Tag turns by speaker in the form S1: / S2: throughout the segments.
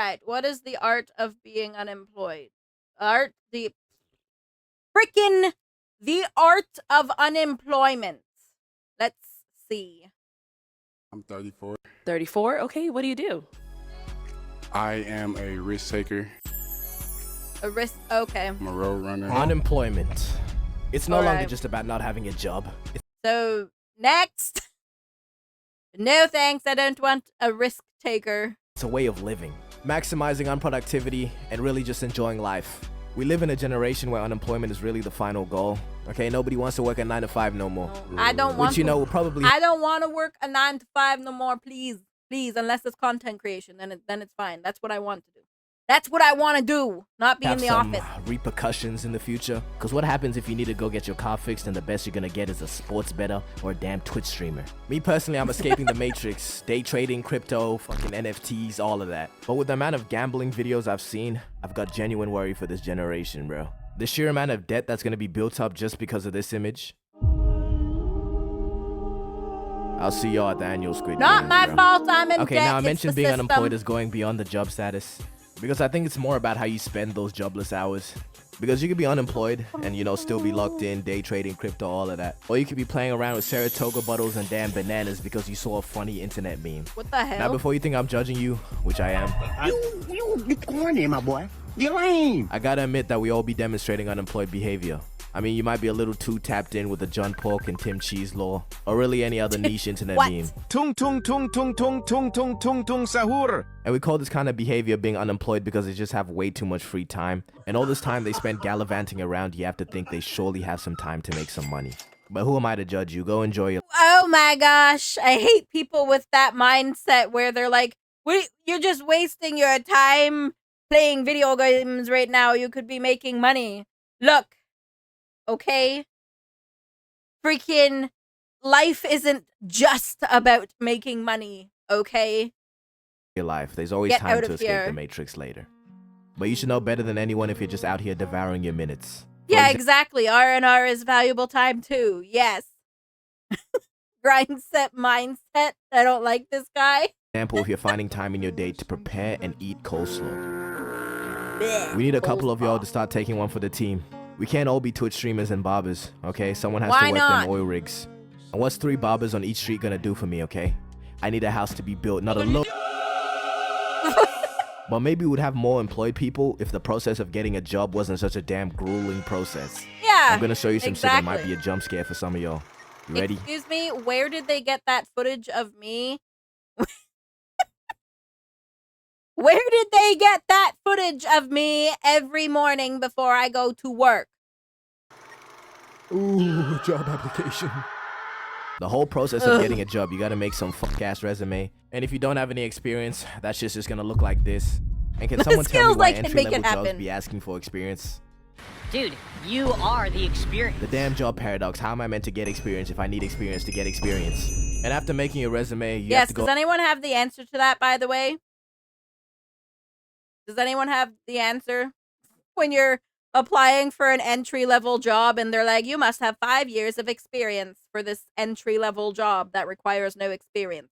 S1: right. What is the art of being unemployed? Freaking the art of unemployment. Let's see.
S2: I'm 34.
S3: 34? Okay, what do you do?
S2: I am a risk taker.
S1: A risk. Okay.
S2: I'm a road runner.
S4: Unemployment. It's no longer
S1: Alright.
S4: just about not having a job.
S1: So next. No thanks. I don't want a risk taker.
S4: It's a way of living, maximizing on productivity and really just enjoying life. We live in a generation where unemployment is really the final goal. Okay, nobody wants to work a 9 to 5 no more.
S1: No, I don't want
S4: Which, you know, will probably...
S1: I don't want to work a 9 to 5 no more, please. Please, unless it's content creation, then it's fine. That's what I want to do. That's what I want to do, not be in the office.
S4: Repercussions in the future. Because what happens if you need to go get your car fixed and the best you're going to get is a sports bettor or a damn Twitch streamer? Me personally, I'm escaping the matrix. Day trading, crypto, fucking NFTs, all of that. But with the amount of gambling videos I've seen, I've got genuine worry for this generation, bro. The sheer amount of debt that's going to be built up just because of this image. I'll see y'all at the annual Squid
S1: Not
S4: Games,
S1: my
S4: bro.
S1: fault I'm in
S4: Okay,
S1: debt.
S4: now I
S1: It's
S4: mentioned
S1: the
S4: being
S1: system.
S4: unemployed is going beyond the job status. Because I think it's more about how you spend those jobless hours. Because you could be unemployed and, you know, still be locked in, day trading, crypto, all of that. Or you could be playing around with Saratoga bottles and damn bananas because you saw a funny internet meme.
S1: What the hell?
S4: Now, before you think I'm judging you, which I am,
S5: You corny, my boy. You lame.
S4: I gotta admit that we all be demonstrating unemployed behavior. I mean, you might be a little too tapped in with the John Pork and Tim Cheese law, or really any other niche internet
S1: What?
S4: meme.
S6: Tung tung tung tung tung tung tung tung tung sahur.
S4: And we call this kind of behavior being unemployed because they just have way too much free time. And all this time they spend gallivanting around, you have to think they surely have some time to make some money. But who am I to judge you? Go enjoy your...
S1: Oh my gosh. I hate people with that mindset where they're like, you're just wasting your time playing video games right now. You could be making money. Look. Okay? Freaking life isn't just about making money, okay?
S4: your life. There's always
S1: Get
S4: time
S1: out
S4: to
S1: of
S4: escape
S1: here.
S4: the matrix later. But you should know better than anyone if you're just out here devouring your minutes. For
S1: Yeah, exactly. R&R is valuable time too. Yes. Grind set mindset. I don't like this guy.
S4: example, if you're finding time in your day to prepare and eat coleslaw.
S1: Blech,
S4: We need a couple of y'all
S1: coleslaw.
S4: to start taking one for the team. We can't all be Twitch streamers and barbers, okay? Someone has
S1: Why
S4: to work
S1: not?
S4: them oil rigs. And what's 3 barbers on each street gonna do for me, okay? I need a house to be built, not a low. But maybe we'd have more employed people if the process of getting a job wasn't such a damn grueling process.
S1: Yeah.
S4: I'm gonna show you some shit that might
S1: exactly.
S4: be a jump scare for some of y'all. You ready?
S1: Excuse me, where did they get that footage of me? Where did they get that footage of me every morning before I go to work?
S4: Ooh, job application. The whole process of getting a job, you gotta make some fuck-ass resume. And if you don't have any experience, that shit's just gonna look like this. And can someone tell me
S1: skills,
S4: why
S1: I can make
S4: entry-level
S1: it
S4: jobs
S1: happen.
S4: be asking for experience?
S7: Dude, you are the experience.
S4: The damn job paradox. How am I meant to get experience if I need experience to get experience? And after making your resume, you have
S1: Yes,
S4: to
S1: does
S4: go...
S1: anyone have the answer to that, by the way? Does anyone have the answer? When you're applying for an entry-level job and they're like, you must have 5 years of experience for this entry-level job that requires no experience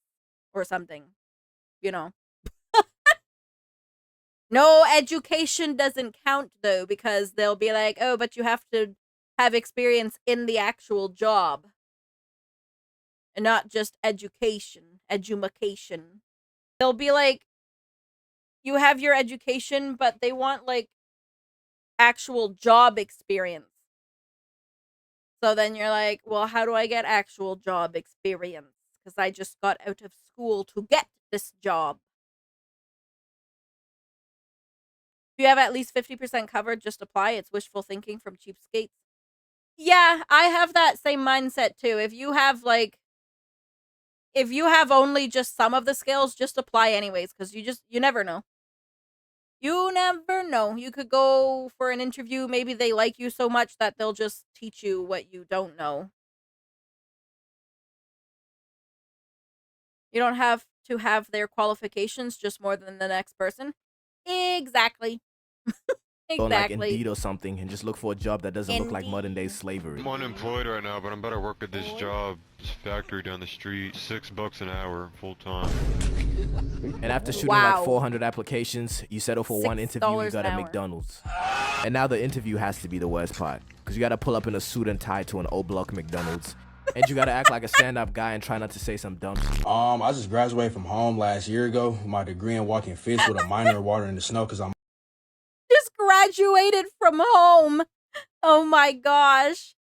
S1: or something, you know. No education doesn't count though, because they'll be like, oh, but you have to have experience in the actual job and not just education. They'll be like, you have your education, but they want like actual job experience. So then you're like, well, how do I get actual job experience? Because I just got out of school to get this job. If you have at least 50% covered, just apply. It's wishful thinking from cheapskates. Yeah, I have that same mindset too. If you have only just some of the skills, just apply anyways, because you never know. You never know. You could go for an interview. Maybe they like you so much that they'll just teach you what you don't know. You don't have to have their qualifications, just more than the next person. Exactly.
S4: on like
S1: Exactly.
S4: Indeed or something and just look for a job that doesn't look like modern day
S1: Indeed.
S4: slavery.
S8: I'm unemployed right now, but I'm about to work at this job, this factory down the street, $6 an hour, full time.
S4: And after shooting
S1: Wow.
S4: like 400 applications, you settle for one interview, you
S1: $6
S4: got
S1: an
S4: at
S1: hour.
S4: McDonald's. And now the interview has to be the worst part, because you got to pull up in a suit and tie to an O-block McDonald's. And you got to act like a stand-up guy and try not to say some dumb shit.
S9: I just graduated from home last year ago with my degree in walking fish with a minor in water in the snow because I'm
S1: Just graduated from home. Oh my gosh.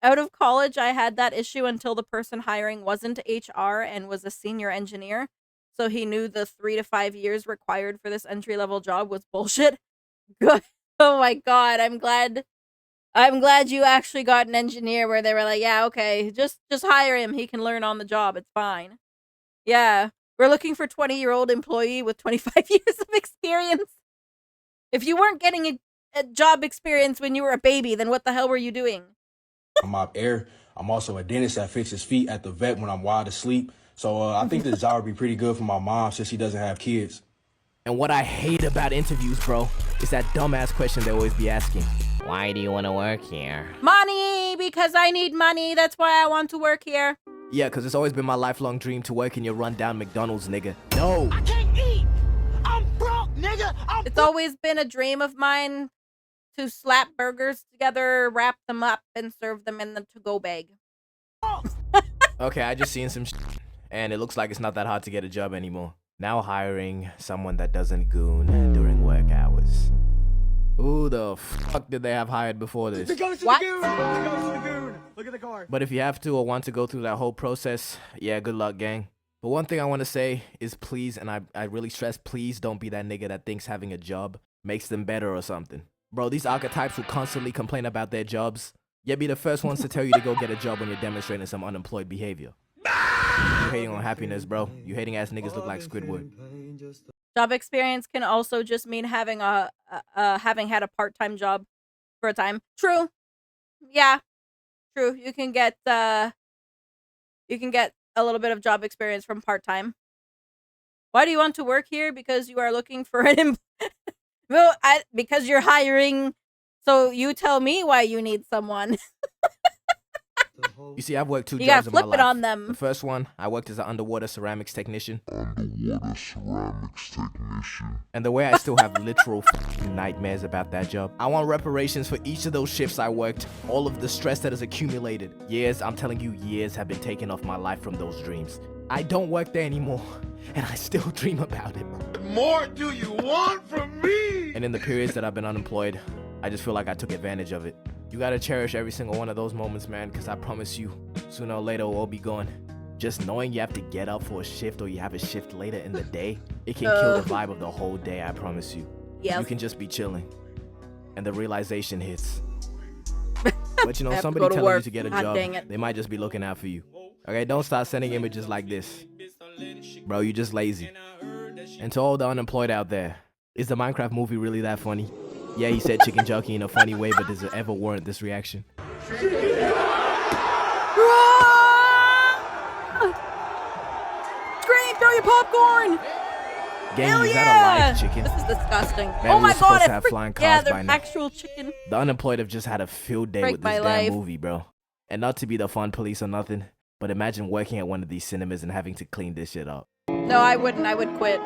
S1: Out of college, I had that issue until the person hiring wasn't HR and was a senior engineer. So he knew the 3 to 5 years required for this entry-level job was bullshit. Good. Oh my god, I'm glad you actually got an engineer where they were like, yeah, okay, just hire him. He can learn on the job. It's fine. Yeah. We're looking for 20-year-old employee with 25 years of experience. If you weren't getting a job experience when you were a baby, then what the hell were you doing?
S9: up air. I'm also a dentist that fixes feet at the vet when I'm wide asleep. So I think this job would be pretty good for my mom since she doesn't have kids.
S4: And what I hate about interviews, bro, is that dumbass question they always be asking.
S7: Why do you want to work here?
S1: Money, because I need money. That's why I want to work here.
S4: Yeah, because it's always been my lifelong dream to work in your rundown McDonald's, nigga. No.
S5: I can't eat. I'm broke, nigga.
S1: It's always been a dream of mine to slap burgers together, wrap them up, and serve them in the to-go bag.
S4: Okay, I just seen some shit, and it looks like it's not that hard to get a job anymore. Now hiring someone that doesn't goon during work hours. Who the fuck did they have hired before this?
S1: What?
S5: Look at the car.
S4: But if you have to or want to go through that whole process, yeah, good luck, gang. But one thing I want to say is please, and I really stress, please don't be that nigga that thinks having a job makes them better or something. Bro, these archetypes who constantly complain about their jobs, yet be the first ones to tell you to go get a job when you're demonstrating some unemployed behavior. You hating on happiness, bro. You hating ass niggas look like Squidward.
S1: Job experience can also just mean having having had a part-time job for a time. True. Yeah. True. You can get a little bit of job experience from part-time. Why do you want to work here? Because you are looking for an well, because you're hiring. So you tell me why you need someone.
S4: You see, I've worked two
S1: You gotta
S4: jobs in my
S1: flip
S4: life.
S1: it on them.
S4: The first one, I worked as an underwater ceramics technician. And the way I still have literal nightmares about that job. I want reparations for each of those shifts I worked, all of the stress that has accumulated. Years, I'm telling you, years have been taken off my life from those dreams. I don't work there anymore, and I still dream about it.
S6: What more do you want from me?
S4: And in the periods that I've been unemployed, I just feel like I took advantage of it. You gotta cherish every single one of those moments, man, because I promise you, sooner or later, we'll all be gone. Just knowing you have to get up for a shift or you have a shift later in the day, it can kill the vibe of the whole day, I promise you.
S1: Yes.
S4: You can just be chilling. And the realization hits. But you know,
S1: I have to
S4: somebody
S1: go to
S4: telling you
S1: work.
S4: to get a
S1: God
S4: job,
S1: dang it.
S4: they might just be looking out for you. Okay, don't start sending images like this. Bro, you just lazy. And to all the unemployed out there, is the Minecraft movie really that funny? Yeah, he said chicken jockey in a funny way, but does it ever warrant this reaction?
S1: Scream, throw your popcorn!
S4: Gang,
S1: Hell
S4: is
S1: yeah!
S4: that a live chicken?
S1: This is disgusting.
S4: Man,
S1: Oh
S4: we
S1: my
S4: were supposed
S1: god,
S4: to have flying
S1: yeah,
S4: cars by
S1: they're
S4: now.
S1: actual chicken.
S4: The unemployed have just had a field day
S1: Break
S4: with
S1: my
S4: this
S1: life.
S4: damn movie, bro. And not to be the fun police or nothing, but imagine working at one of these cinemas and having to clean this shit up.
S1: No, I wouldn't. I would quit.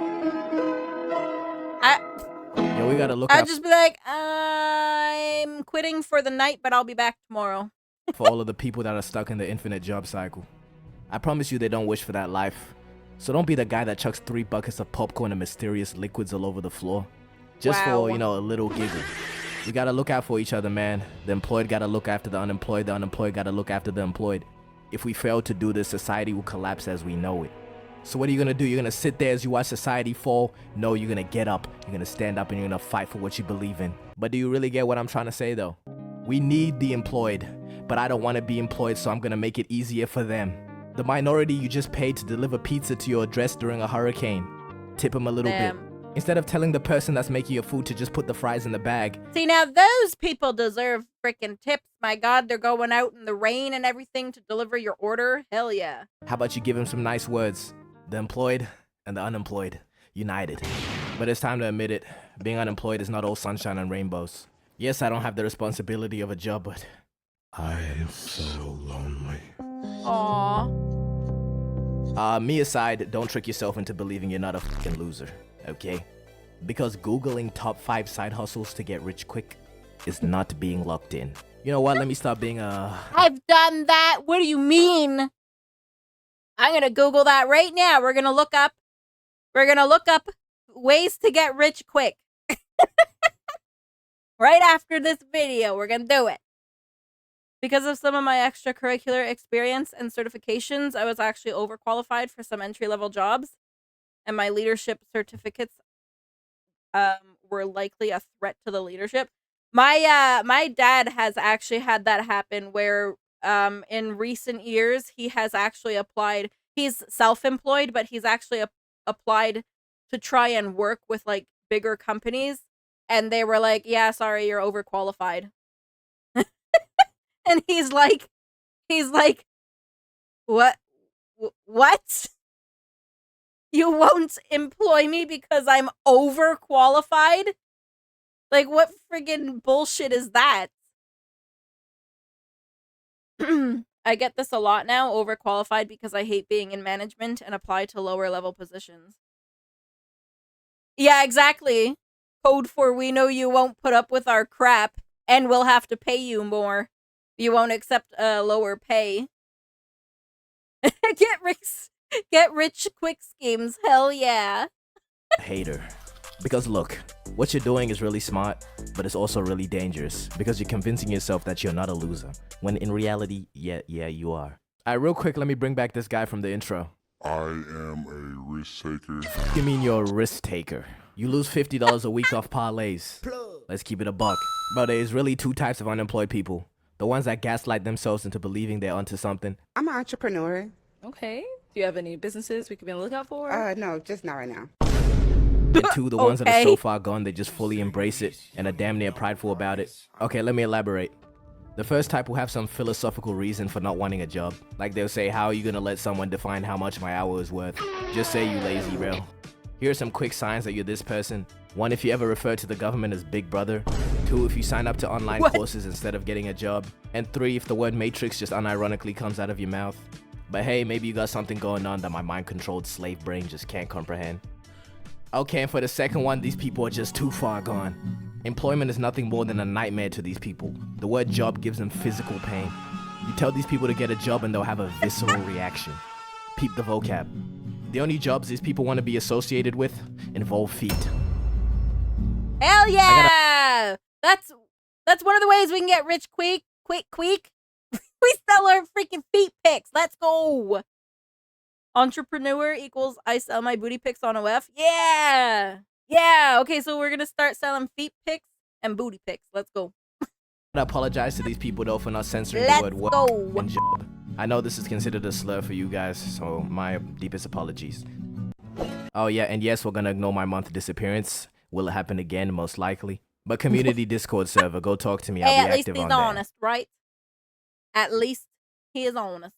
S4: Yo, we gotta look
S1: I'd
S4: out
S1: just be like, I'm quitting for the night, but I'll be back tomorrow.
S4: for all of the people that are stuck in the infinite job cycle. I promise you they don't wish for that life. So don't be the guy that chucks 3 buckets of popcorn and mysterious liquids all over the floor. Just
S1: Wow.
S4: for, you know, a little giggle. We gotta look out for each other, man. The employed gotta look after the unemployed gotta look after the employed. If we fail to do this, society will collapse as we know it. So what are you gonna do? You're gonna sit there as you watch society fall? No, you're gonna get up. You're gonna stand up and you're gonna fight for what you believe in. But do you really get what I'm trying to say though? We need the employed, but I don't want to be employed, so I'm gonna make it easier for them. The minority you just paid to deliver pizza to your address during a hurricane. Tip them a little
S1: Damn.
S4: bit. Instead of telling the person that's making your food to just put the fries in the bag.
S1: See, now those people deserve freaking tips. My God, they're going out in the rain and everything to deliver your order. Hell yeah.
S4: How about you give them some nice words? The employed and the unemployed united. But it's time to admit it. Being unemployed is not all sunshine and rainbows. Yes, I don't have the responsibility of a job, but I am so lonely.
S1: Aww.
S4: Me aside, don't trick yourself into believing you're not a fucking loser, okay? Because Googling top 5 side hustles to get rich quick is not being locked in. You know what? Let me stop being
S1: I've done that. What do you mean? I'm gonna Google that right now. We're gonna look up ways to get rich quick. Right after this video, we're gonna do it. Because of some of my extracurricular experience and certifications, I was actually overqualified for some entry-level jobs, and my leadership certificates were likely a threat to the leadership. My dad has actually had that happen where in recent years he has actually applied. He's self-employed, but he's actually applied to try and work with like bigger companies, and they were like, "Yeah, sorry, you're overqualified." And he's like, "What? What? You won't employ me because I'm overqualified? Like, what friggin' bullshit is that?" I get this a lot now, overqualified, because I hate being in management and apply to lower level positions. Yeah, exactly. Code for we know you won't put up with our crap and we'll have to pay you more. You won't accept lower pay. Get rich quick schemes. Hell yeah.
S4: hater. Because look, what you're doing is really smart, but it's also really dangerous because you're convincing yourself that you're not a loser, when in reality, yeah, you are. Alright, real quick, let me bring back this guy from the intro.
S2: I am a risk taker.
S4: You mean you're a risk taker? You lose $50 a week off parlays. Let's keep it a buck. But there's really two types of unemployed people. The ones that gaslight themselves into believing they're onto something.
S10: I'm an entrepreneur.
S3: Okay. Do you have any businesses we could be on the lookout for?
S10: No, just not right now.
S4: And two, the ones that are
S1: Okay.
S4: so far gone they just fully embrace it and are damn near prideful about it. Okay, let me elaborate. The first type will have some philosophical reason for not wanting a job. Like they'll say, how are you gonna let someone define how much my hour is worth? Just say you lazy, bro. Here are some quick signs that you're this person. 1, if you ever refer to the government as Big Brother. 2, if you sign up to online courses instead of getting a job. And 3, if the word matrix just unironically comes out of your mouth. But hey, maybe you got something going on that my mind-controlled slave brain just can't comprehend. Okay, and for the second one, these people are just too far gone. Employment is nothing more than a nightmare to these people. The word job gives them physical pain. You tell these people to get a job and they'll have a visceral reaction. Peep the vocab. The only jobs these people want to be associated with involve feet.
S1: Hell yeah! That's one of the ways we can get rich quick. We sell our freaking feet pics. Let's go. Entrepreneur equals I sell my booty pics on OF. Yeah. Yeah. Okay, so we're gonna start selling feet pics and booty pics. Let's go.
S4: I apologize to these people though for not censoring
S1: Let's
S4: the word work
S1: go.
S4: and job. I know this is considered a slur for you guys, so my deepest apologies. Oh yeah, and yes, we're gonna ignore my month disappearance. Will it happen again? Most likely. But community Discord server, go talk to me. I'll
S1: Hey,
S4: be
S1: at least
S4: active
S1: he's
S4: on there.
S1: honest, right? At least he is honest.